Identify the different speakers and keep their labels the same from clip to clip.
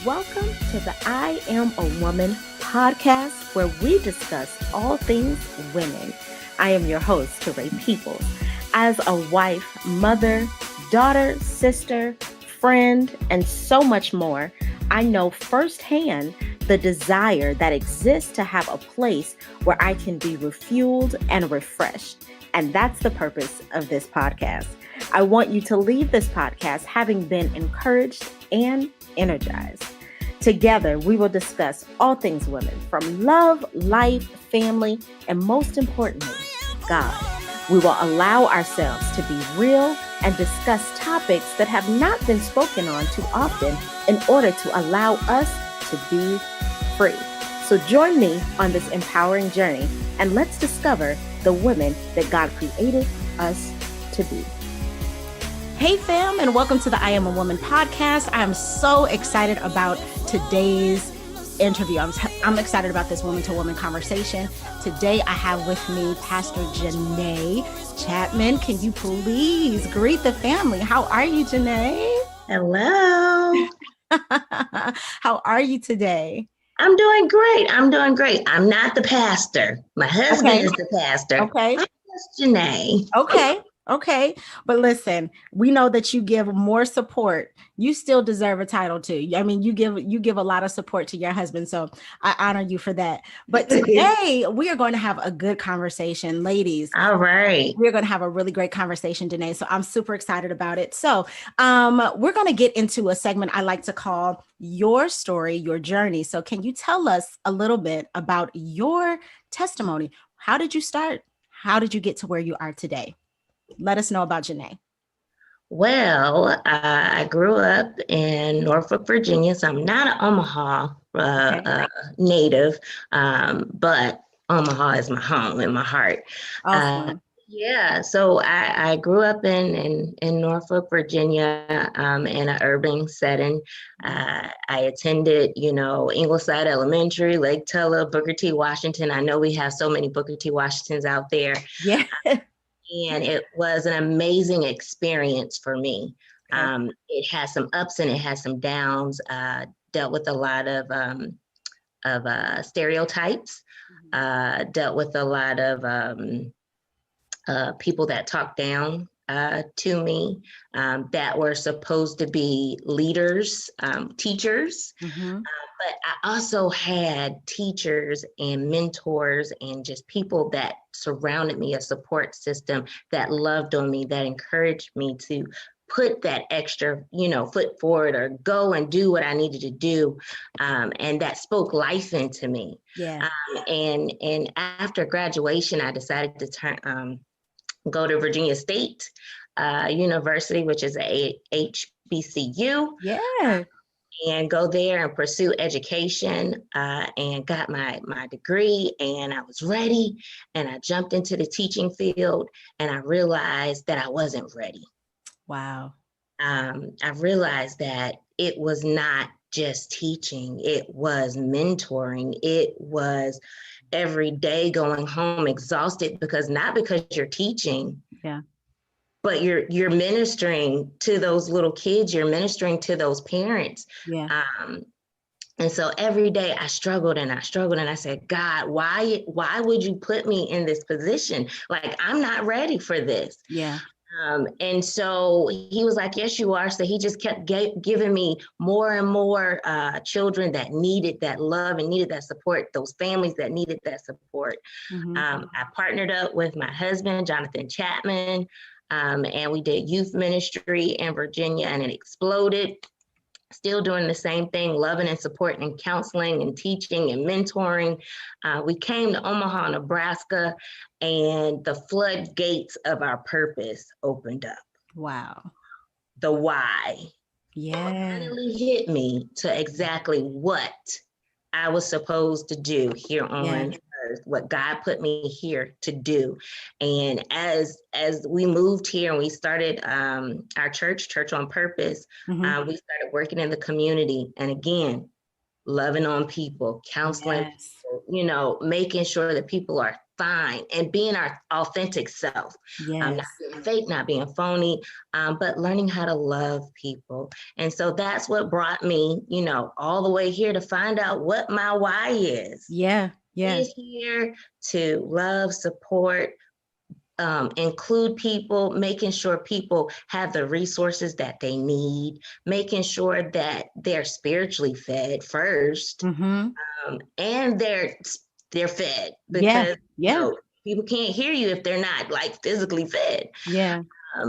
Speaker 1: Welcome to the I Am a Woman podcast, where we discuss all things women. I am your host, Teray Peoples. As a wife, mother, daughter, sister, friend, and so much more, I know firsthand the desire that exists to have a place where I can be refueled and refreshed. And that's the purpose of this podcast. I want you to leave this podcast having been encouraged and energized. Together, we will discuss all things women, from love, life, family, and most importantly, God. We will allow ourselves to be real and discuss topics that have not been spoken on too often in order to allow us to be free. So join me on this empowering journey and let's discover the women that God created us to be. Hey fam, and welcome to the I Am a Woman podcast. I am so excited about today's interview. I'm excited about this woman-to-woman conversation. Today I have with me Pastor Janae Chapman. Can you please greet the family? How are you, Janae?
Speaker 2: Hello.
Speaker 1: How are you today?
Speaker 2: I'm doing great. I'm not the pastor. My husband is the pastor.
Speaker 1: Okay.
Speaker 2: I'm just Janae.
Speaker 1: Okay. But listen, we know that you give more support. You still deserve a title too. I mean, you give a lot of support to your husband. So I honor you for that. But today we are going to have a good conversation, ladies.
Speaker 2: All right.
Speaker 1: We're going to have a really great conversation, Janae. So I'm super excited about it. So we're going to get into a segment I like to call Your Story, Your Journey. So can you tell us a little bit about your testimony? How did you start? How did you get to where you are today? Let us know about Janae.
Speaker 2: Well, I grew up in Norfolk, Virginia, so I'm not an Omaha native, but Omaha is my home and my heart.
Speaker 1: Awesome.
Speaker 2: So I grew up in Norfolk, Virginia, in an urban setting. I attended, Ingleside Elementary, Lake Teller, Booker T. Washington. I know we have so many Booker T. Washingtons out there.
Speaker 1: Yeah.
Speaker 2: And it was an amazing experience for me. It had some ups and it had some downs. Dealt with a lot of stereotypes. Dealt with a lot of people that talked down to me, that were supposed to be leaders, teachers. But I also had teachers and mentors and just people that surrounded me, a support system that loved on me, that encouraged me to put that extra, foot forward or go and do what I needed to do. And that spoke life into me.
Speaker 1: Yeah.
Speaker 2: And after graduation, I decided to go to Virginia State University, which is a HBCU.
Speaker 1: Yeah.
Speaker 2: And go there and pursue education, and got my degree, and I was ready, and I jumped into the teaching field, and I realized that I wasn't ready.
Speaker 1: Wow.
Speaker 2: I realized that it was not just teaching, it was mentoring. It was every day going home exhausted because you're teaching.
Speaker 1: Yeah.
Speaker 2: But you're ministering to those little kids, you're ministering to those parents.
Speaker 1: Yeah.
Speaker 2: And so every day I struggled and I said, God, why would you put me in this position? Like, I'm not ready for this.
Speaker 1: Yeah.
Speaker 2: And so he was like, yes, you are. So he just kept giving me more and more children that needed that love and needed that support, those families that needed that support. I partnered up with my husband, Jonathan Chapman, and we did youth ministry in Virginia, and it exploded. Still doing the same thing, loving and supporting and counseling and teaching and mentoring. We came to Omaha, Nebraska, and the floodgates of our purpose opened up.
Speaker 1: Wow.
Speaker 2: The why.
Speaker 1: Yeah.
Speaker 2: Finally hit me to exactly what I was supposed to do here on earth, what God put me here to do. And as we moved here and we started our church on purpose, we started working in the community, and again, loving on people, counseling people, making sure that people are fine, and being our authentic self, not
Speaker 1: Yes.
Speaker 2: being fake, not being phony, but learning how to love people. And so that's what brought me, all the way here to find out what my why is.
Speaker 1: Yeah. Yeah.
Speaker 2: Is here to love, support, include people, making sure people have the resources that they need, making sure that they're spiritually fed first,
Speaker 1: Mm-hmm.
Speaker 2: and they're fed,
Speaker 1: Yeah.
Speaker 2: because
Speaker 1: Yeah.
Speaker 2: people can't hear you if they're not like physically fed.
Speaker 1: Yeah.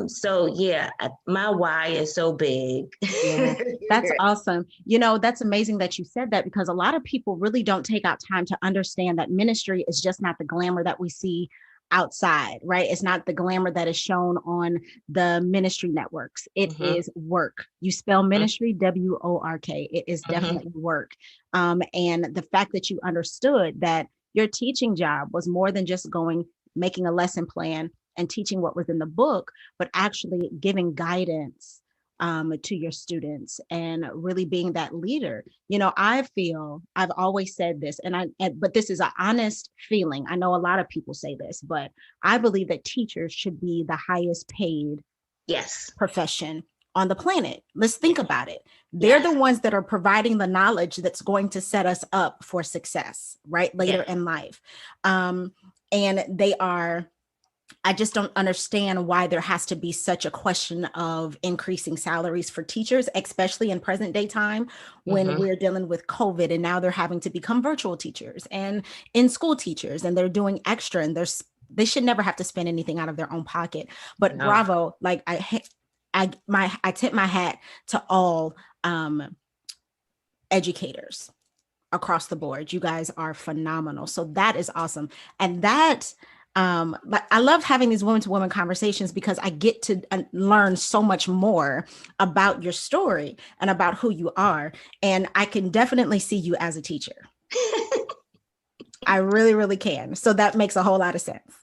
Speaker 2: So yeah, my why is so big.
Speaker 1: Yeah, that's awesome. That's amazing that you said that, because a lot of people really don't take out time to understand that ministry is just not the glamour that we see outside, right? It's not the glamour that is shown on the ministry networks. It
Speaker 2: Mhm,
Speaker 1: is work. You spell
Speaker 2: mhm,
Speaker 1: ministry, WORK. It is
Speaker 2: mhm.
Speaker 1: definitely work. And the fact that you understood that your teaching job was more than just making a lesson plan and teaching what was in the book, but actually giving guidance to your students and really being that leader. I feel I've always said this, but this is an honest feeling. I know a lot of people say this, but I believe that teachers should be the highest paid
Speaker 2: Yes,
Speaker 1: profession on the planet. Let's think
Speaker 2: yes,
Speaker 1: about it. They're the
Speaker 2: yes,
Speaker 1: ones that are providing the knowledge that's going to set us up for success, right? Later
Speaker 2: yes,
Speaker 1: in life. Um, and they are I just don't understand why there has to be such a question of increasing salaries for teachers, especially in present day time when
Speaker 2: mhm,
Speaker 1: we're dealing with COVID and now they're having to become virtual teachers and in school teachers, and they're doing extra, and they should never have to spend anything out of their own pocket. But
Speaker 2: no,
Speaker 1: bravo, like I tip my hat to all educators across the board. You guys are phenomenal. So that is awesome. And but I love having these women to women conversations because I get to learn so much more about your story and about who you are. And I can definitely see you as a teacher. I really, really can. So that makes a whole lot of sense.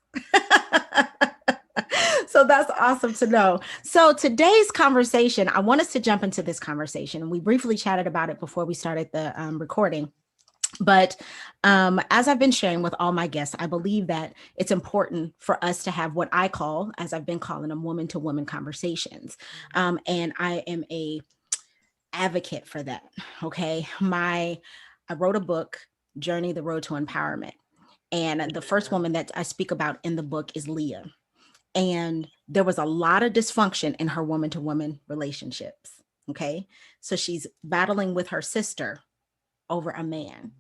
Speaker 1: So that's awesome to know. So today's conversation, I want us to jump into this conversation. And we briefly chatted about it before we started the recording. But as I've been sharing with all my guests, I believe that it's important for us to have what I call, as I've been calling them, woman to woman conversations. And I am a advocate for that. Okay. I wrote a book, Journey, the Road to Empowerment. And the first woman that I speak about in the book is Leah. And there was a lot of dysfunction in her woman to woman relationships. Okay. So she's battling with her sister over a man.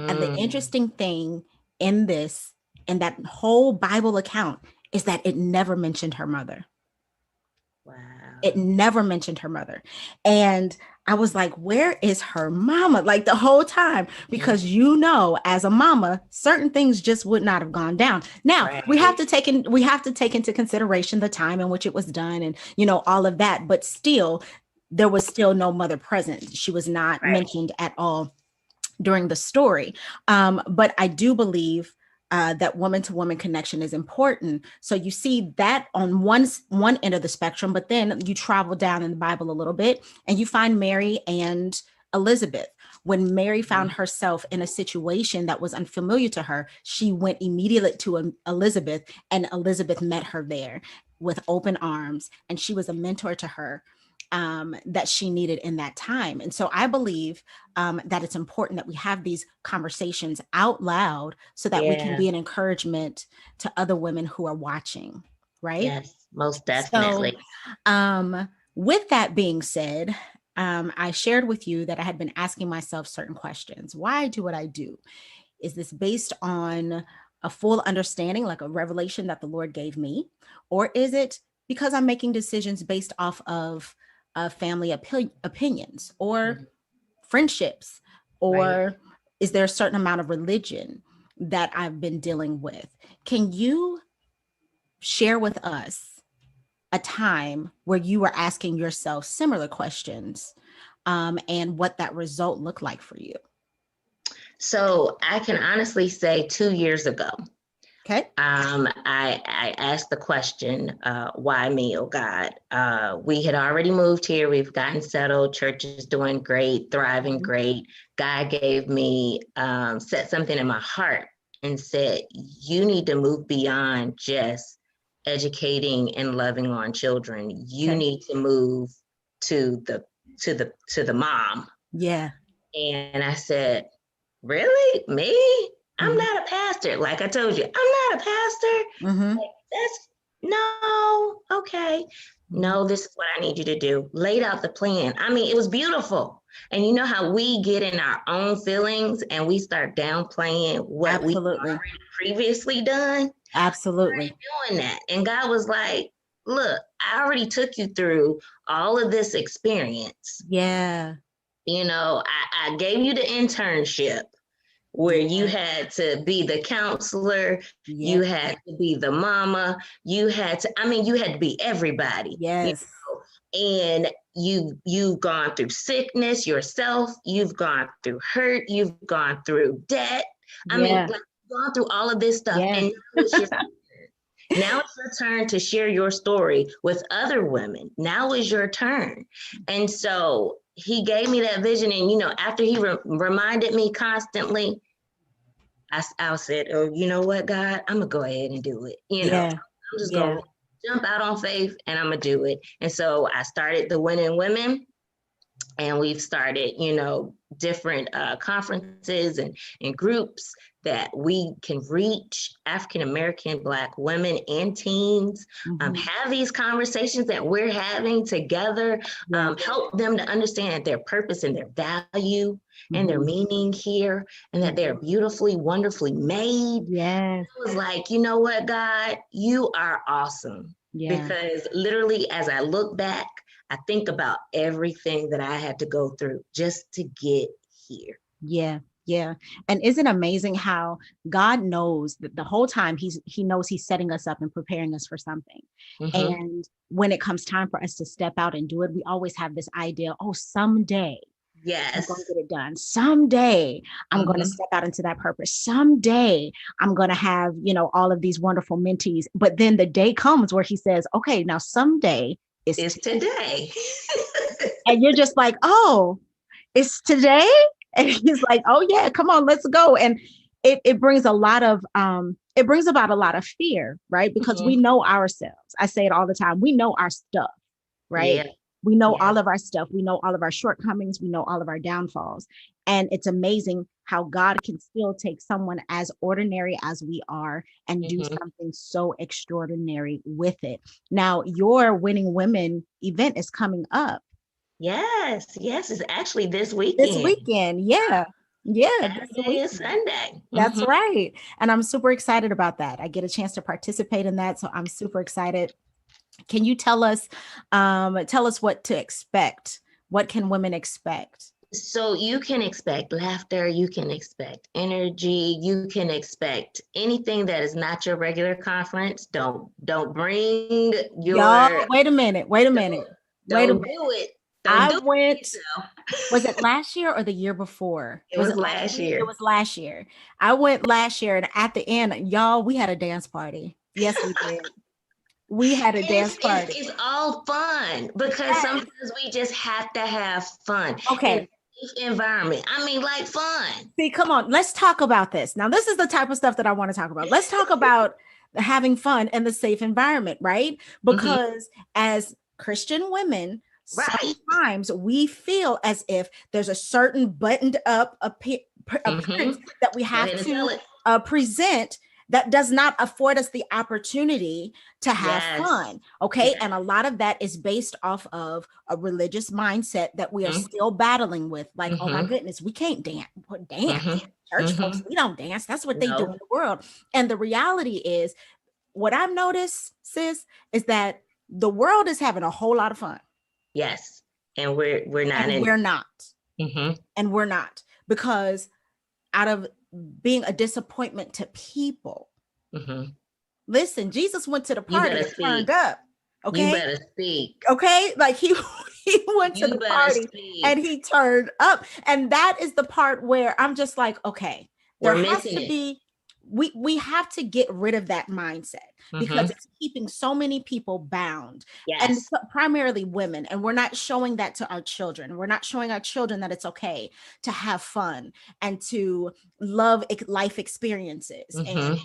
Speaker 1: And the
Speaker 2: mm,
Speaker 1: interesting thing in that whole Bible account is that it never mentioned her mother. It
Speaker 2: wow,
Speaker 1: never mentioned her mother. And I was like, where is her mama? Like the whole time,
Speaker 2: mhm,
Speaker 1: because as a mama, certain things just would not have gone down. Now
Speaker 2: right,
Speaker 1: we have to take into consideration the time in which it was done and all of that. But still, there was still no mother present. She was not
Speaker 2: right,
Speaker 1: mentioned at all during the story. But I do believe that woman to woman connection is important. So you see that on one end of the spectrum, but then you travel down in the Bible a little bit and you find Mary and Elizabeth. When Mary found
Speaker 2: mhm,
Speaker 1: herself in a situation that was unfamiliar to her, she went immediately to Elizabeth, and Elizabeth met her there with open arms, and she was a mentor to her that she needed in that time. And so I believe that it's important that we have these conversations out loud so that we can
Speaker 2: yeah,
Speaker 1: be an encouragement to other women who are watching, right?
Speaker 2: yes, most
Speaker 1: So,
Speaker 2: definitely.
Speaker 1: with that being said, I shared with you that I had been asking myself certain questions. Why do what I do? Is this based on a full understanding, like a revelation that the Lord gave me? Or is it because I'm making decisions based off of family opinions or
Speaker 2: Mhm,
Speaker 1: friendships?
Speaker 2: right.
Speaker 1: Or is there a certain amount of religion that I've been dealing with? Can you share with us a time where you were asking yourself similar questions and what that result looked like for you?
Speaker 2: So I can honestly say 2 years ago,
Speaker 1: Okay.
Speaker 2: I asked the question, why me, oh God? We had already moved here. We've gotten settled. Church is doing great, thriving
Speaker 1: Mhm.
Speaker 2: great. God gave me, set something in my heart and said, you need to move beyond just educating and loving on children. You need to move to the mom.
Speaker 1: Yeah.
Speaker 2: And I said, really? Me? I'm not a pastor. Like I told you, I'm not a pastor. Like, that's no, okay. No, this is what I need you to do. Laid out the plan. I mean, it was beautiful. And you know how we get in our own feelings and we start downplaying what we already previously done?
Speaker 1: Absolutely.
Speaker 2: Doing that. And God was like, look, I already took you through all of this experience.
Speaker 1: Yeah.
Speaker 2: You know, I gave you the internship where you had to be the counselor, you had to be the mama, you had to be everybody.
Speaker 1: Yes.
Speaker 2: And you've gone through sickness yourself, you've gone through hurt, you've gone through debt. I mean, like, you've gone through all of this stuff. And now it's your turn to share your story with other women. Now is your turn. And so he gave me that vision. And, you know, after he reminded me constantly, I said, oh, you know what, God, I'm going to go ahead and do it. You know, I'm just going to jump out on faith and I'm going to do it. And so I started the Winning Women. And we've started, you know, different conferences and groups that we can reach African-American Black women and teens, have these conversations that we're having together, help them to understand their purpose and their value and their meaning here, and that they're beautifully, wonderfully made. Yes. I was like, you know what, God, you are awesome. Because literally, as I look back, I think about everything that I had to go through just to get here.
Speaker 1: Yeah. Yeah. And isn't it amazing how God knows that the whole time he knows he's setting us up and preparing us for something. And when it comes time for us to step out and do it, we always have this idea, oh, someday I'm going to get it done. Someday I'm going to step out into that purpose. Someday I'm going to have, you know, all of these wonderful mentees. But then the day comes where he says, okay, now someday is today. And you're just like, oh, it's today. And he's like, oh yeah, come on, let's go. And it brings a lot of, it brings about a lot of fear, right? Because we know ourselves. I say it all the time. We know our stuff, right? Yeah. We know all of our stuff. We know all of our shortcomings. We know all of our downfalls. And it's amazing how God can still take someone as ordinary as we are and do something so extraordinary with it. Now, your Winning Women event is coming up.
Speaker 2: Yes, it's actually this weekend.
Speaker 1: Yeah.
Speaker 2: Saturday is Sunday.
Speaker 1: That's right. And I'm super excited about that. I get a chance to participate in that. So I'm super excited. Can you tell us what to expect? What can women expect?
Speaker 2: So you can expect laughter, you can expect energy, you can expect anything that is not your regular conference. Don't bring your
Speaker 1: Y'all, wait a minute.
Speaker 2: Don't do it.
Speaker 1: Was it last year or the year before?
Speaker 2: It was last year.
Speaker 1: It was last year. I went last year, and at the end, y'all, we had a dance party. Yes, we did. We had a dance party.
Speaker 2: It's all fun because sometimes we just have to have fun.
Speaker 1: Okay.
Speaker 2: Environment. I mean, like fun.
Speaker 1: See, come on. Let's talk about this. Now, this is the type of stuff that I want to talk about. Let's talk about having fun and the safe environment, right? Because as Christian women, sometimes we feel as if there's a certain buttoned up appearance that we have to present that does not afford us the opportunity to have fun. Okay. And a lot of that is based off of a religious mindset that we are still battling with. Like, oh my goodness, we can't dance. Church folks, we don't dance. That's what they do in the world. And the reality is, what I've noticed, sis, is that the world is having a whole lot of fun.
Speaker 2: Yes. And we're not.
Speaker 1: And we're not. And we're not. Because out of being a disappointment to people. Listen, Jesus went to the party and turned up. Okay.
Speaker 2: You better speak.
Speaker 1: Okay. Like he went to the party and he turned up. And that is the part where I'm just like, okay, there has to be
Speaker 3: we have to get rid of that mindset because it's keeping so many people bound, and
Speaker 2: Yes.
Speaker 3: primarily women. And we're not showing that to our children. We're not showing our children that it's okay to have fun and to love life experiences and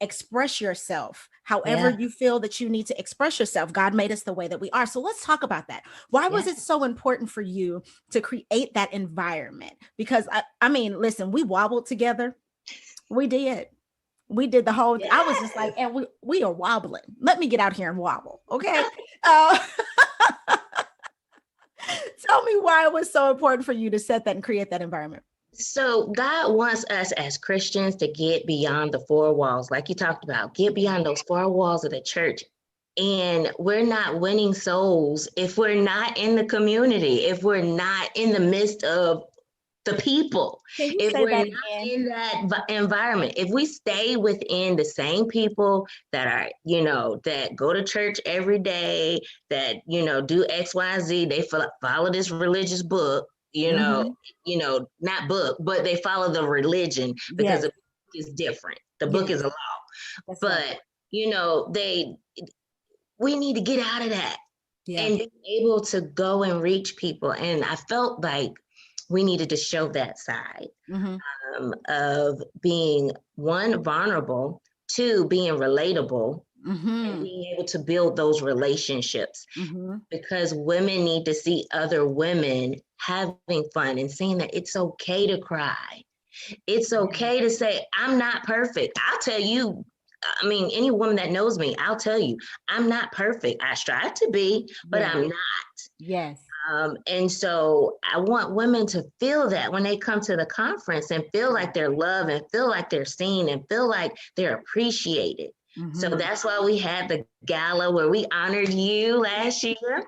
Speaker 3: express yourself however
Speaker 2: Yeah.
Speaker 3: you feel that you need to express yourself. God made us the way that we are. So let's talk about that. Why was
Speaker 2: Yeah.
Speaker 3: it so important for you to create that environment? Because I mean, listen, we wobbled together. We did. We did the whole. I was just like,
Speaker 2: Yes.
Speaker 3: and we are wobbling. Let me get out here and wobble, okay? Uh, tell me why it was so important for you to set that and create that environment.
Speaker 2: So God wants us as Christians to get beyond the four walls, like you talked about, get beyond those four walls of the church. And we're not winning souls if we're not in the community, if we're not in the midst of the people,
Speaker 3: Can you
Speaker 2: if
Speaker 3: say
Speaker 2: we're
Speaker 3: that
Speaker 2: not
Speaker 3: again?
Speaker 2: in that environment, if we stay within the same people that are, that go to church every day, that, do X, Y, Z, they follow this religious book, not book, but they follow the religion because
Speaker 3: Yes,
Speaker 2: the book is different. The book
Speaker 3: yes,
Speaker 2: is a law.
Speaker 3: that's right.
Speaker 2: But, we need to get out of that
Speaker 3: Yeah.
Speaker 2: and be able to go and reach people. And I felt like we needed to show that side of being, one, vulnerable, two, being relatable, and being able to build those relationships, because women need to see other women having fun and saying that it's okay to cry. It's okay to say, I'm not perfect. I'll tell you, I mean, any woman that knows me, I'll tell you, I'm not perfect. I strive to be, but
Speaker 3: Yes.
Speaker 2: I'm not.
Speaker 3: Yes.
Speaker 2: And so I want women to feel that when they come to the conference and feel like they're loved and feel like they're seen and feel like they're appreciated. So that's why we had the gala where we honored you last year.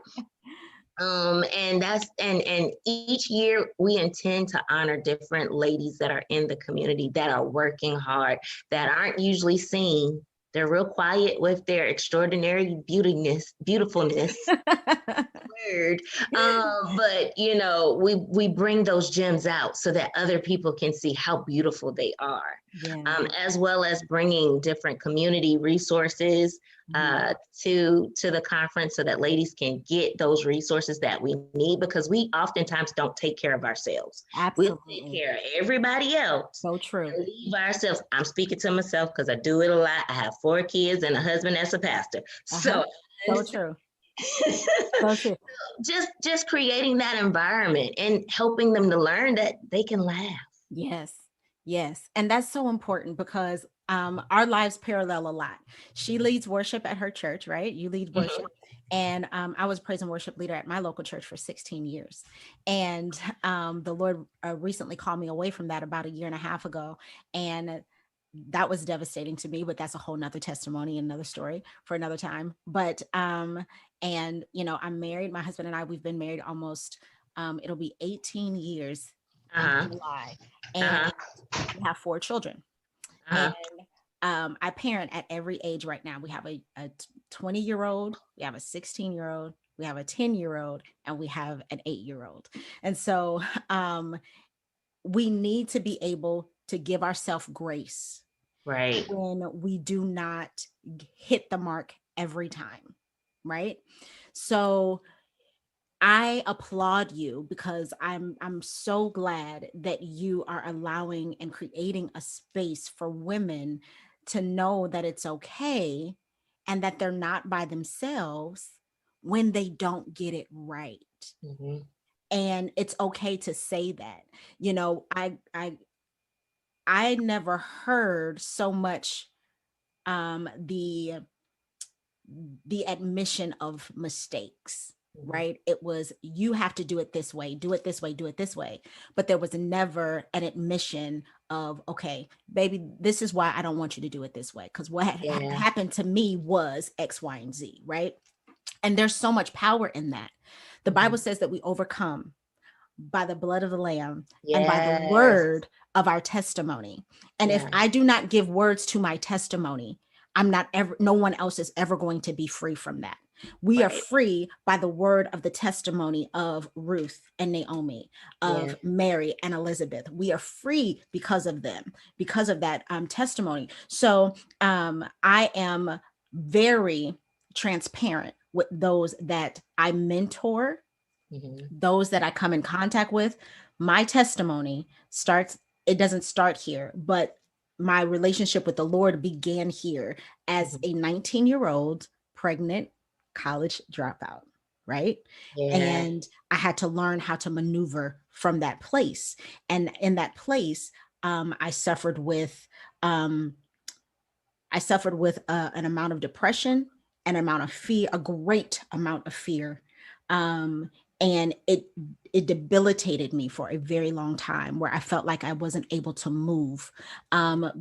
Speaker 2: And each year we intend to honor different ladies that are in the community that are working hard, that aren't usually seen. They're real quiet with their extraordinary beautifulness. Word. But we bring those gems out so that other people can see how beautiful they are.
Speaker 3: Yeah.
Speaker 2: As well as bringing different community resources to the conference so that ladies can get those resources that we need, because we oftentimes don't take care of ourselves. We'll take
Speaker 3: Absolutely.
Speaker 2: care of everybody else
Speaker 3: So true.
Speaker 2: and leave ourselves. I'm speaking to myself because I do it a lot. I have 4 kids and a husband that's a pastor. So
Speaker 3: So true. So true.
Speaker 2: just creating that environment and helping them to learn that they can laugh.
Speaker 3: Yes. Yes. And that's so important because our lives parallel a lot. She leads worship at her church, right? You lead worship. And I was praise and worship leader at my local church for 16 years. And the Lord recently called me away from that about a year and a half ago. And that was devastating to me, but that's a whole nother testimony, another story for another time. But and I'm married. My husband and I, we've been married almost it'll be 18 years in July, and we have 4 children. And I parent at every age right now. We have a 20-year-old, we have a 16-year-old, we have a 10-year-old, and we have an 8-year-old. And so we need to be able to give ourselves grace,
Speaker 2: Right.
Speaker 3: when we do not hit the mark every time, right? So I applaud you because I'm so glad that you are allowing and creating a space for women to know that it's okay and that they're not by themselves when they don't get it right. And it's okay to say that. I never heard so much the admission of mistakes, right? It was, you have to do it this way, do it this way, do it this way. But there was never an admission of, okay, baby, this is why I don't want you to do it this way, because what happened to me was X, Y, and Z, right? And there's so much power in that. The Bible says that we overcome by the blood of the Lamb and by the word of our testimony. And if I do not give words to my testimony, I'm not ever, no one else is ever going to be free from that. We are
Speaker 2: Right.
Speaker 3: free by the word of the testimony of Ruth and Naomi,
Speaker 2: Yeah.
Speaker 3: of Mary and Elizabeth. We are free because of them, because of that testimony. So I am very transparent with those that I mentor,
Speaker 2: Hmm.
Speaker 3: those that I come in contact with. My testimony starts, it doesn't start here, but my relationship with the Lord began here as
Speaker 2: Hmm.
Speaker 3: a 19-year-old pregnant college dropout, right?
Speaker 2: Yeah.
Speaker 3: And I had to learn how to maneuver from that place. And in that place, I suffered with um, an amount of depression, an amount of fear, a great amount of fear. Um, and it debilitated me for a very long time, where I felt like I wasn't able to move,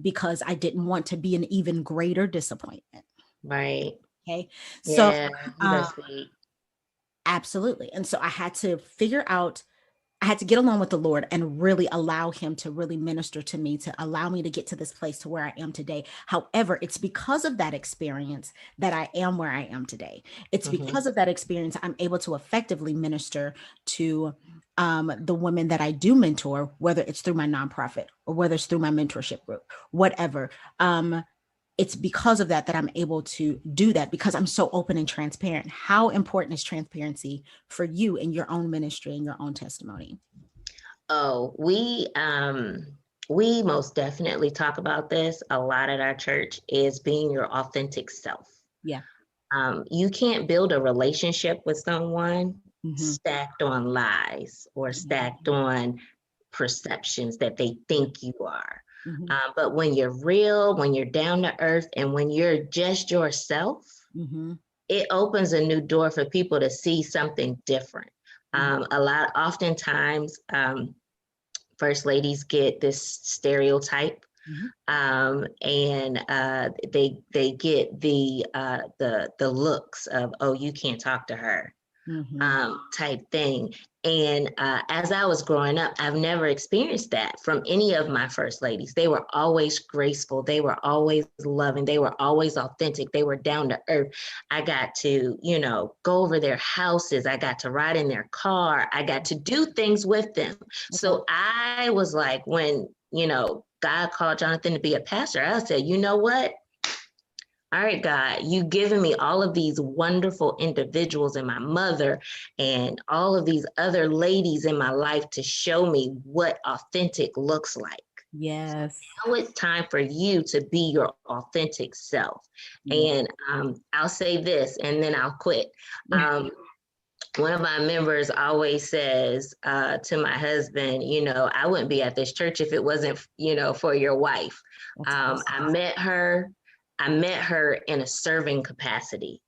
Speaker 3: because I didn't want to be an even greater disappointment.
Speaker 2: Right.
Speaker 3: Okay. So
Speaker 2: Yeah.
Speaker 3: um,
Speaker 2: That's sweet.
Speaker 3: absolutely. And so I had to figure out, I had to get along with the Lord and really allow him to really minister to me, to allow me to get to this place to where I am today. However, it's because of that experience that I am where I am today. It's
Speaker 2: Hmm.
Speaker 3: because of that experience I'm able to effectively minister to the women that I do mentor, whether it's through my nonprofit or whether it's through my mentorship group, whatever. It's because of that that I'm able to do that, because I'm so open and transparent. How important is transparency for you in your own ministry and your own testimony?
Speaker 2: Oh, we most definitely talk about this a lot at our church, is being your authentic self.
Speaker 3: Yeah.
Speaker 2: You can't build a relationship with someone
Speaker 3: Hmm.
Speaker 2: stacked on lies or stacked on perceptions that they think you are.
Speaker 3: Hmm.
Speaker 2: But when you're real, when you're down to earth, and when you're just yourself,
Speaker 3: Hmm.
Speaker 2: it opens a new door for people to see something different. Oftentimes, first ladies get this stereotype,
Speaker 3: Hmm.
Speaker 2: and they get the looks of, oh, you can't talk to her,
Speaker 3: Hmm.
Speaker 2: type thing. And as I was growing up, I've never experienced that from any of my first ladies. They were always graceful. They were always loving. They were always authentic. They were down to earth. I got to, go over their houses. I got to ride in their car. I got to do things with them.
Speaker 3: Okay.
Speaker 2: So I was like, when, God called Jonathan to be a pastor, I said, you know what? All right, God, you've given me all of these wonderful individuals and my mother and all of these other ladies in my life to show me what authentic looks like.
Speaker 3: Yes.
Speaker 2: Now it's time for you to be your authentic self.
Speaker 3: Yeah.
Speaker 2: And I'll say this and then I'll quit. One of my members always says to my husband, I wouldn't be at this church if it wasn't, for your wife.
Speaker 3: That's awesome.
Speaker 2: I met her in a serving capacity.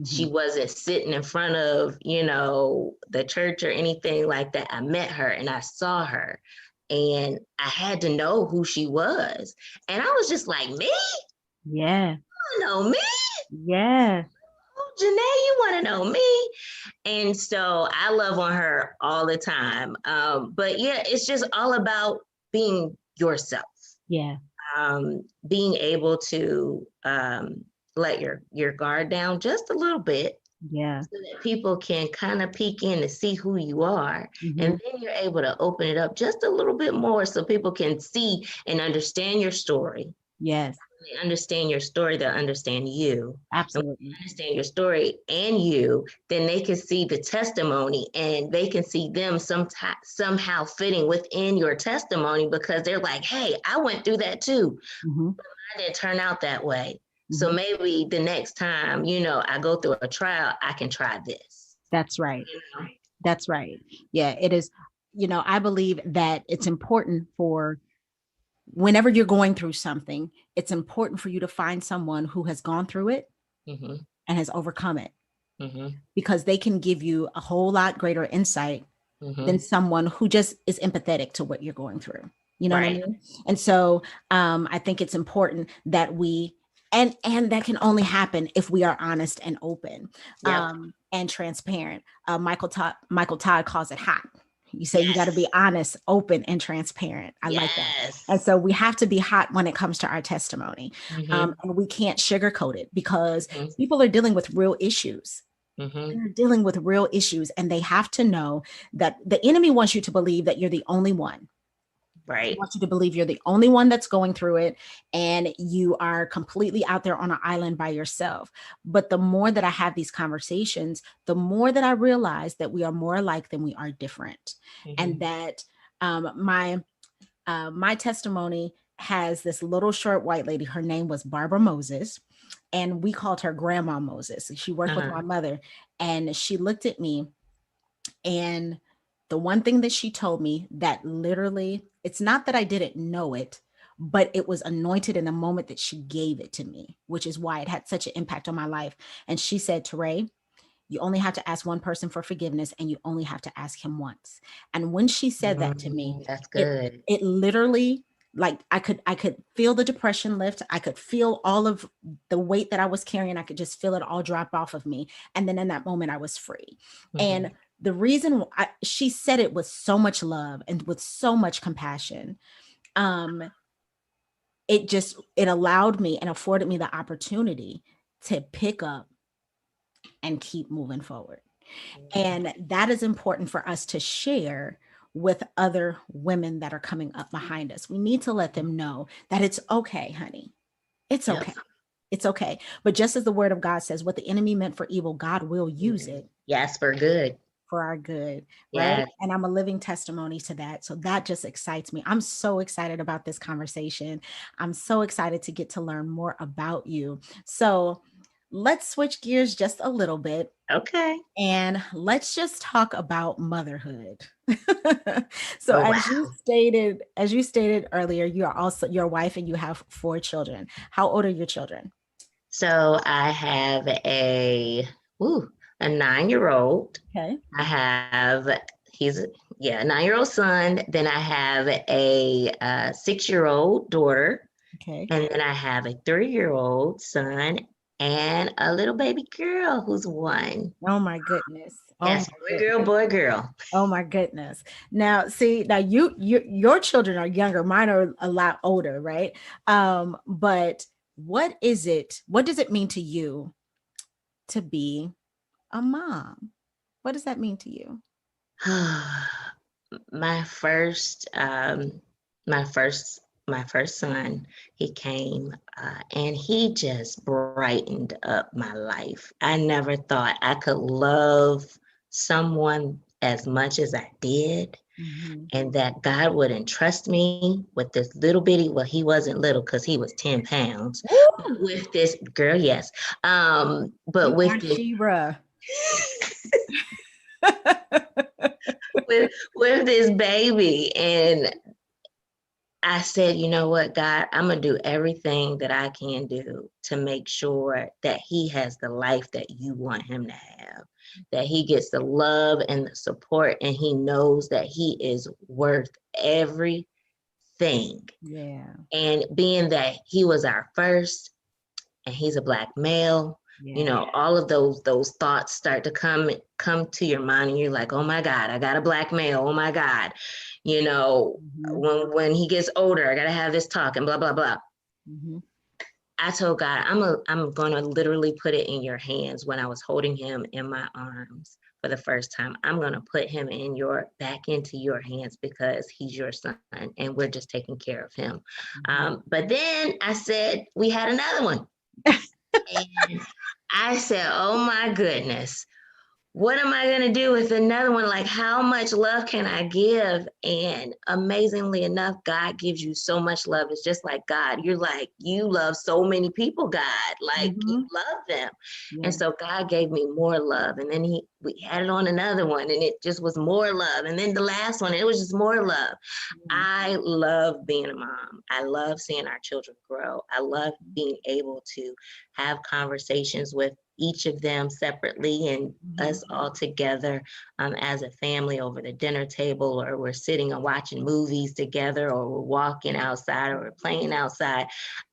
Speaker 2: She
Speaker 3: Hmm.
Speaker 2: wasn't sitting in front of, the church or anything like that. I met her and I saw her and I had to know who she was. And I was just like, me?
Speaker 3: Yeah.
Speaker 2: You know me?
Speaker 3: Yeah.
Speaker 2: Oh, Janae, you want to know me? And so I love on her all the time. But yeah, it's just all about being yourself,
Speaker 3: Yeah.
Speaker 2: being able to let your guard down just a little bit
Speaker 3: Yeah.
Speaker 2: so that people can kind of peek in to see who you are.
Speaker 3: Hmm.
Speaker 2: And then you're able to open it up just a little bit more so people can see and understand your story.
Speaker 3: Yes.
Speaker 2: They understand your story, they'll understand you. And when
Speaker 3: Absolutely.
Speaker 2: they understand your story and you, then they can see the testimony and they can see them somehow fitting within your testimony because they're like, hey, I went through that too.
Speaker 3: Hmm.
Speaker 2: I didn't turn out that way. So
Speaker 3: Hmm.
Speaker 2: maybe the next time, I go through a trial, I can try this.
Speaker 3: That's right.
Speaker 2: You know?
Speaker 3: That's right. Yeah, it is. I believe that it's important for whenever you're going through something, it's important for you to find someone who has gone through it
Speaker 2: Mm-hmm.
Speaker 3: and has overcome it,
Speaker 2: Mm-hmm.
Speaker 3: because they can give you a whole lot greater insight than
Speaker 2: Mm-hmm.
Speaker 3: someone who just is empathetic to what you're going through. You know what I
Speaker 2: Right.
Speaker 3: mean? And so I think it's important that we, and that can only happen if we are honest and open,
Speaker 2: Yep.
Speaker 3: and transparent. Michael Todd calls it hot. You say you got to be
Speaker 2: Yes.
Speaker 3: honest, open, and transparent. I like that. And
Speaker 2: Yes.
Speaker 3: so we have to be hot when it comes to our testimony.
Speaker 2: Mm-hmm.
Speaker 3: And we can't sugarcoat it, because
Speaker 2: Mm-hmm.
Speaker 3: people are dealing with real issues.
Speaker 2: Mm-hmm.
Speaker 3: They're dealing with real issues, and they have to know that the enemy wants you to believe that you're the only one. He
Speaker 2: Right.
Speaker 3: wants you to believe you're the only one that's going through it and you are completely out there on an island by yourself. But the more that I have these conversations, the more that I realize that we are more alike than we are different. And
Speaker 2: Mm-hmm.
Speaker 3: that my testimony has this little short white lady. Her name was Barbara Moses, and we called her Grandma Moses. She worked with
Speaker 2: Uh-huh.
Speaker 3: my mother, and she looked at me, and the one thing that she told me that literally, it's not that I didn't know it, but it was anointed in the moment that she gave it to me, which is why it had such an impact on my life. And she said, Teray, you only have to ask one person for forgiveness, and you only have to ask him once. And when she said that to me,
Speaker 2: That's
Speaker 3: it
Speaker 2: good.
Speaker 3: it literally, like, I could feel the depression lift. I could feel all of the weight that I was carrying. I could just feel it all drop off of me. And then in that moment, I was free.
Speaker 2: Mm-hmm.
Speaker 3: And the reason she said it with so much love and with so much compassion, um, it allowed me and afforded me the opportunity to pick up and keep moving forward. And that is important for us to share with other women that are coming up behind us. We need to let them know that it's okay, honey. It's
Speaker 2: Yep.
Speaker 3: okay. It's okay. But just as the word of God says, what the enemy meant for evil, God will use it
Speaker 2: Yes, for good.
Speaker 3: for our good, right?
Speaker 2: Yes.
Speaker 3: And I'm a living testimony to that. So that just excites me. I'm so excited about this conversation. I'm so excited to get to learn more about you. So let's switch gears just a little bit
Speaker 2: Okay.
Speaker 3: and let's just talk about motherhood. So
Speaker 2: Oh, wow.
Speaker 3: as you stated earlier, you are also your wife and you have 4 children. How old are your children?
Speaker 2: So I have a 9-year-old.
Speaker 3: Okay.
Speaker 2: I have a 9-year-old son. Then I have a 6-year-old daughter,
Speaker 3: Okay.
Speaker 2: and then I have a 3-year-old son and a little baby girl who's 1.
Speaker 3: Oh my goodness. Oh
Speaker 2: Yes,
Speaker 3: my
Speaker 2: boy, girl,
Speaker 3: goodness.
Speaker 2: boy, girl.
Speaker 3: Oh my goodness. Now, see, now your children are younger. Mine are a lot older, right? But what does it mean to you to be a mom? What does that mean to you?
Speaker 2: my first my first my first son, he came and he just brightened up my life. I never thought I could love someone as much as I did,
Speaker 3: Mm-hmm.
Speaker 2: and that God would entrust me with this little bitty, well, he wasn't little because he was 10 pounds, but
Speaker 3: Woo!
Speaker 2: with this girl, yes, but
Speaker 3: You
Speaker 2: with
Speaker 3: are
Speaker 2: this
Speaker 3: Shira.
Speaker 2: with this baby. And I said, you know what, God, I'm going to do everything that I can do to make sure that he has the life that you want him to have, that he gets the love and the support, and he knows that he is worth everything.
Speaker 3: Yeah.
Speaker 2: And being that he was our first and he's a Black male, you
Speaker 3: Yeah.
Speaker 2: know, all of those thoughts start to come to your mind, and you're like, oh my God, I got a Black male. Oh my God, you know,
Speaker 3: Mm-hmm.
Speaker 2: when he gets older, I gotta have this talk and blah blah blah.
Speaker 3: Mm-hmm.
Speaker 2: I told God, I'm gonna literally put it in your hands. When I was holding him in my arms for the first time, I'm gonna put him back into your hands, because he's your son and we're just taking care of him.
Speaker 3: Mm-hmm.
Speaker 2: But then I said we had another one. And I said, oh my goodness, what am I going to do with another one? Like, how much love can I give? And amazingly enough, God gives you so much love. It's just like God. You're like, you love so many people, God. Like, you
Speaker 3: Mm-hmm.
Speaker 2: love them. And
Speaker 3: Yeah.
Speaker 2: so God gave me more love. And then we added on another one, and it just was more love. And then the last one, it was just more love.
Speaker 3: Yeah.
Speaker 2: I love being a mom. I love seeing our children grow. I love being able to have conversations with each of them separately, and
Speaker 3: Mm-hmm.
Speaker 2: us all together as a family over the dinner table, or we're sitting and watching movies together, or we're walking outside, or we're playing outside.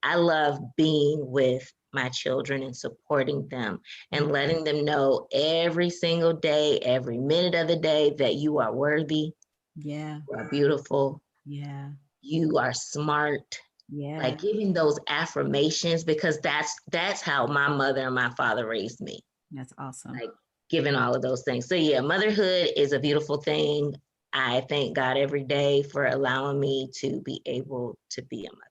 Speaker 2: I love being with my children and supporting them and letting them know every single day, every minute of the day, that you are worthy,
Speaker 3: Yeah.
Speaker 2: you are beautiful,
Speaker 3: Yeah.
Speaker 2: you are smart.
Speaker 3: Yeah.
Speaker 2: Like giving those affirmations, because that's how my mother and my father raised me.
Speaker 3: That's awesome.
Speaker 2: Like, given all of those things. So yeah, motherhood is a beautiful thing. I thank God every day for allowing me to be able to be a mother.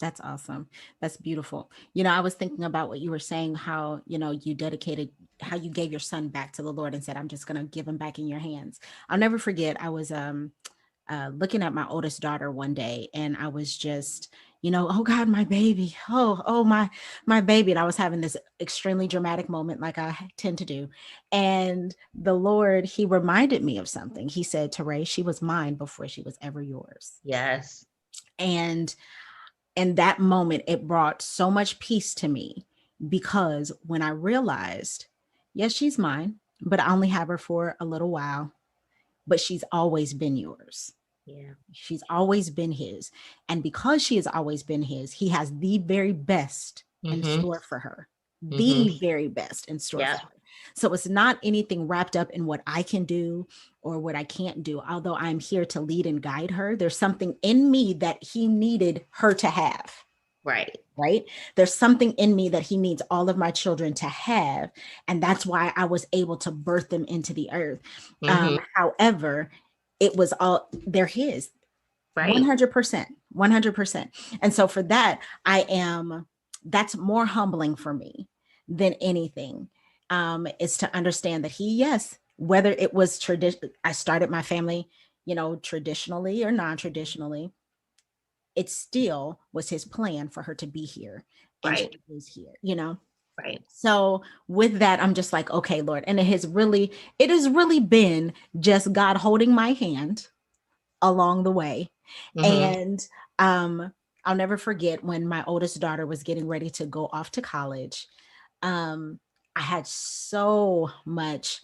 Speaker 3: That's awesome. That's beautiful. You know, I was thinking about what you were saying, how, you know, you dedicated, how you gave your son back to the Lord and said, I'm just going to give him back in your hands. I'll never forget. I was looking at my oldest daughter one day, and I was just, you know, oh God, my baby. Oh, my baby. And I was having this extremely dramatic moment like I tend to do. And the Lord, he reminded me of something. He said, Teray, she was mine before she was ever yours.
Speaker 2: Yes.
Speaker 3: And in that moment, it brought so much peace to me, because when I realized, yes, she's mine, but I only have her for a little while, but she's always been yours.
Speaker 2: Yeah.
Speaker 3: She's always been his. And because she has always been his, he has the very best in
Speaker 2: Mm-hmm.
Speaker 3: store for her.
Speaker 2: Mm-hmm.
Speaker 3: The very best in store
Speaker 2: Yeah.
Speaker 3: for her. So it's not anything wrapped up in what I can do or what I can't do. Although I'm here to lead and guide her, there's something in me that he needed her to have.
Speaker 2: Right.
Speaker 3: Right? There's something in me that he needs all of my children to have. And that's why I was able to birth them into the earth.
Speaker 2: Mm-hmm.
Speaker 3: However, it was all, they're his.
Speaker 2: Right.
Speaker 3: 100%. 100%. And so for that, that's more humbling for me than anything. Is to understand that he, yes, whether it was tradition, I started my family, you know, traditionally or non-traditionally, it still was his plan for her to be here, and she
Speaker 2: Right.
Speaker 3: is here, you know.
Speaker 2: Right.
Speaker 3: So with that, I'm just like, okay, Lord. And it has really been just God holding my hand along the way.
Speaker 2: Mm-hmm.
Speaker 3: And I'll never forget when my oldest daughter was getting ready to go off to college. I had so much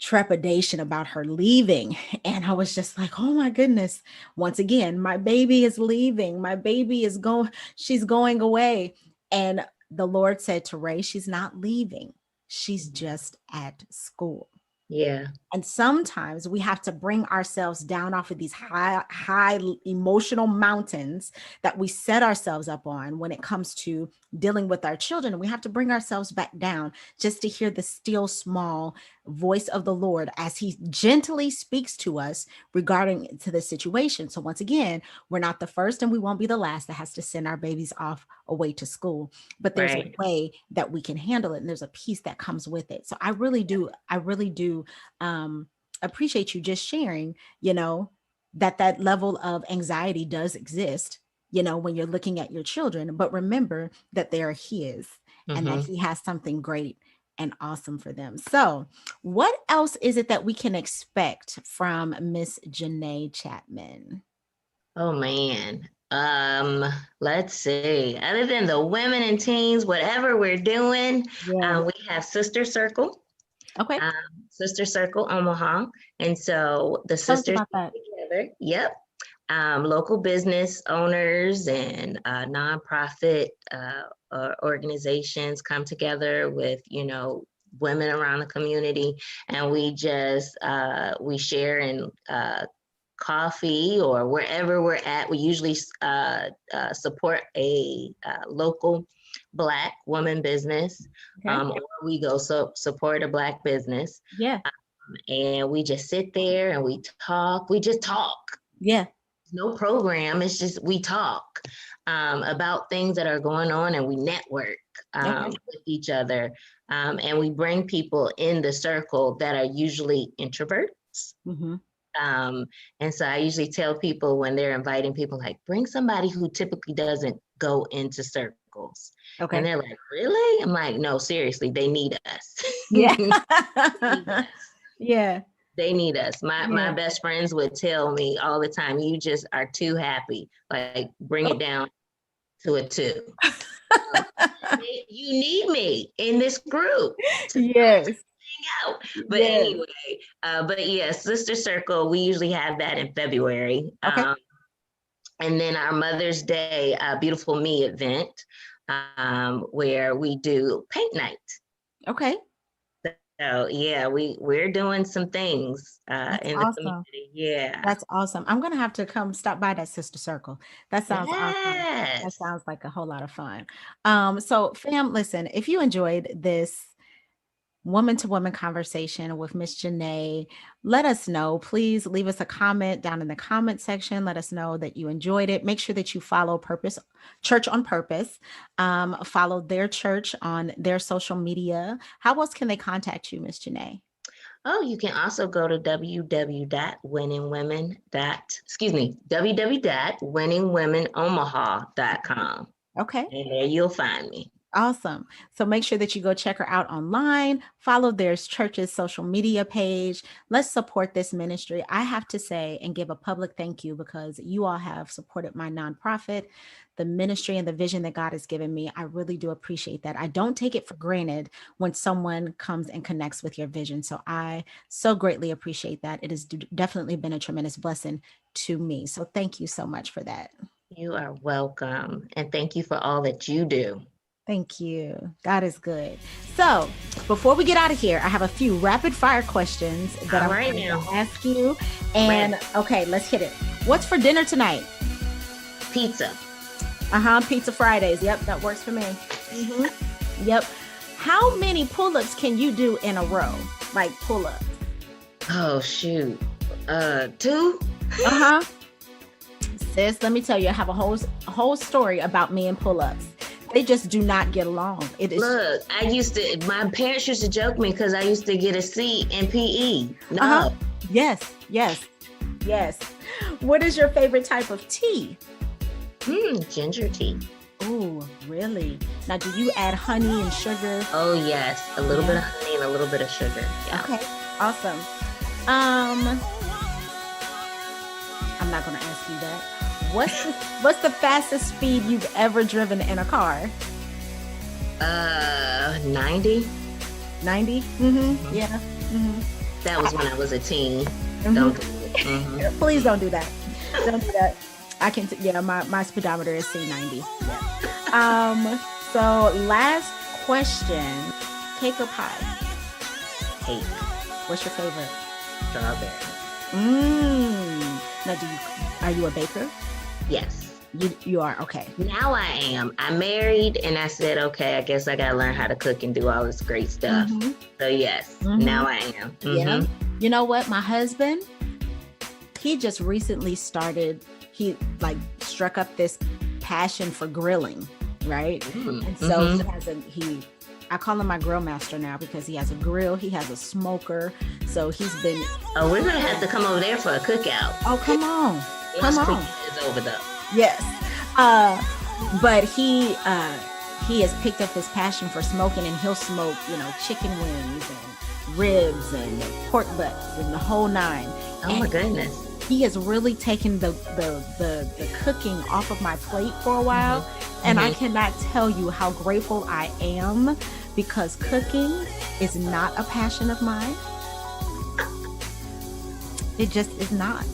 Speaker 3: trepidation about her leaving. And I was just like, oh my goodness, once again, my baby is leaving. My baby is going, she's going away. And the Lord said to Ray, she's not leaving. She's just at school.
Speaker 2: Yeah.
Speaker 3: And sometimes we have to bring ourselves down off of these high emotional mountains that we set ourselves up on when it comes to dealing with our children. We have to bring ourselves back down just to hear the still small voice of the Lord as he gently speaks to us regarding to the situation. So once again, we're not the first and we won't be the last that has to send our babies off away to school, but there's a
Speaker 2: Right.
Speaker 3: way that we can handle it, and there's a peace that comes with it. So I really do appreciate you just sharing, you know, that level of anxiety does exist, you know, when you're looking at your children, but remember that they are his and that
Speaker 2: Mm-hmm.
Speaker 3: he has something great and awesome for them. So what else is it that we can expect from Miss Janae Chapman?
Speaker 2: Oh man. Let's see. Other than the women and teens, whatever we're doing,
Speaker 3: Yeah.
Speaker 2: we have Sister Circle.
Speaker 3: Okay.
Speaker 2: um, Sister Circle Omaha. And so the
Speaker 3: Tell us
Speaker 2: sisters
Speaker 3: about that.
Speaker 2: get together. Yep. Local business owners and nonprofit organizations come together with, you know, women around the community, and we share in coffee or wherever we're at. We usually support a local Black woman business,
Speaker 3: Okay.
Speaker 2: or we go support a Black business,
Speaker 3: Yeah.
Speaker 2: and we just sit there and we talk. We just talk.
Speaker 3: Yeah.
Speaker 2: No program. It's just we talk about things that are going on, and we network
Speaker 3: Okay.
Speaker 2: with each other, and we bring people in the circle that are usually introverts.
Speaker 3: Mm-hmm.
Speaker 2: And so I usually tell people when they're inviting people, like, bring somebody who typically doesn't go into circles. And
Speaker 3: Okay.
Speaker 2: they're like, really? I'm like, no, seriously, they need us.
Speaker 3: Yeah.
Speaker 2: They need us.
Speaker 3: Yeah.
Speaker 2: They need us. My
Speaker 3: Yeah.
Speaker 2: best friends would tell me all the time, you just are too happy. Like, bring it down to a 2. You need me in this group to
Speaker 3: Yes.
Speaker 2: out. But
Speaker 3: Yes.
Speaker 2: anyway, but yeah, Sister Circle, we usually have that in February.
Speaker 3: Okay.
Speaker 2: And then our Mother's Day Beautiful Me event, where we do paint night.
Speaker 3: Okay.
Speaker 2: So yeah, we're doing some things
Speaker 3: That's
Speaker 2: in the
Speaker 3: awesome.
Speaker 2: community. Yeah.
Speaker 3: That's awesome. I'm gonna have to come stop by that Sister Circle. That sounds awesome. That
Speaker 2: Yes.
Speaker 3: sounds like a whole lot of fun. So fam, listen, if you enjoyed this woman-to-woman conversation with Miss Janae. Let us know. Please leave us a comment down in the comment section. Let us know that you enjoyed it. Make sure that you follow Church on Purpose. Follow their church on their social media. How else can they contact you, Miss Janae?
Speaker 2: Oh, you can also go to www.winningwomenomaha.com.
Speaker 3: Okay.
Speaker 2: And there you'll find me.
Speaker 3: Awesome. So make sure that you go check her out online, follow their church's social media page. Let's support this ministry. I have to say and give a public thank you because you all have supported my nonprofit, the ministry and the vision that God has given me. I really do appreciate that. I don't take it for granted when someone comes and connects with your vision. So I so greatly appreciate that. It has definitely been a tremendous blessing to me. So thank you so much for that.
Speaker 2: You are welcome. And thank you for all that you do.
Speaker 3: Thank you. God is good. So before we get out of here, I have a few rapid fire questions that I'm going to ask you. And okay, let's hit it. What's for dinner tonight?
Speaker 2: Pizza.
Speaker 3: Pizza Fridays. Yep, that works for me. Mm-hmm. Yep. How many pull-ups can you do in a row? Like pull-ups.
Speaker 2: Oh, shoot. 2?
Speaker 3: Sis, let me tell you, I have a whole story about me and pull-ups. They just do not get along. It is.
Speaker 2: Look, my parents used to joke me because I used to get a C in PE. No.
Speaker 3: Yes. What is your favorite type of tea?
Speaker 2: Ginger tea.
Speaker 3: Oh, really? Now, do you add honey and sugar?
Speaker 2: Oh, yes. A little bit of honey and a little bit of sugar. Yeah.
Speaker 3: Okay, awesome. I'm not going to ask you that. What's the fastest speed you've ever driven in a car?
Speaker 2: 90.
Speaker 3: 90? Mm-hmm. Yeah. Mm-hmm.
Speaker 2: That was when I was a teen.
Speaker 3: Mm-hmm.
Speaker 2: Don't do it. Mm-hmm.
Speaker 3: Please don't do that. Don't do that. I can. My speedometer is C90. Yeah. So last question: cake or pie?
Speaker 2: Cake.
Speaker 3: What's your favorite?
Speaker 2: Strawberry.
Speaker 3: Now, are you a baker?
Speaker 2: Yes.
Speaker 3: You are? Okay.
Speaker 2: Now I am. I'm married and I said, okay, I guess I got to learn how to cook and do all this great stuff. Mm-hmm. So yes, now I am. Mm-hmm.
Speaker 3: Yeah. You know what? My husband, he just recently he struck up this passion for grilling, right? Mm-hmm. And so I call him my grill master now because he has a grill, he has a smoker. So he's been.
Speaker 2: Oh, we're going to have to come over there for a cookout.
Speaker 3: Oh, come on.
Speaker 2: Once cooking is over though.
Speaker 3: Yes. But he has picked up his passion for smoking and he'll smoke, chicken wings and ribs and pork butts and the whole nine.
Speaker 2: Oh my goodness.
Speaker 3: He has really taken the cooking off of my plate for a while. And I cannot tell you how grateful I am because cooking is not a passion of mine. It just is not.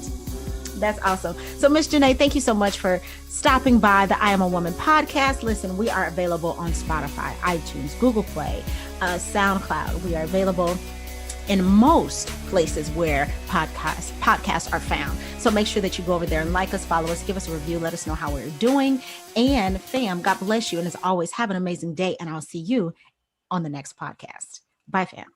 Speaker 3: That's awesome. So Miss Janae, thank you so much for stopping by the I Am a Woman podcast. Listen, we are available on Spotify, iTunes, Google Play, SoundCloud. We are available in most places where podcasts are found. So make sure that you go over there and like us, follow us, give us a review, let us know how we're doing. And fam, God bless you. And as always, have an amazing day. And I'll see you on the next podcast. Bye, fam.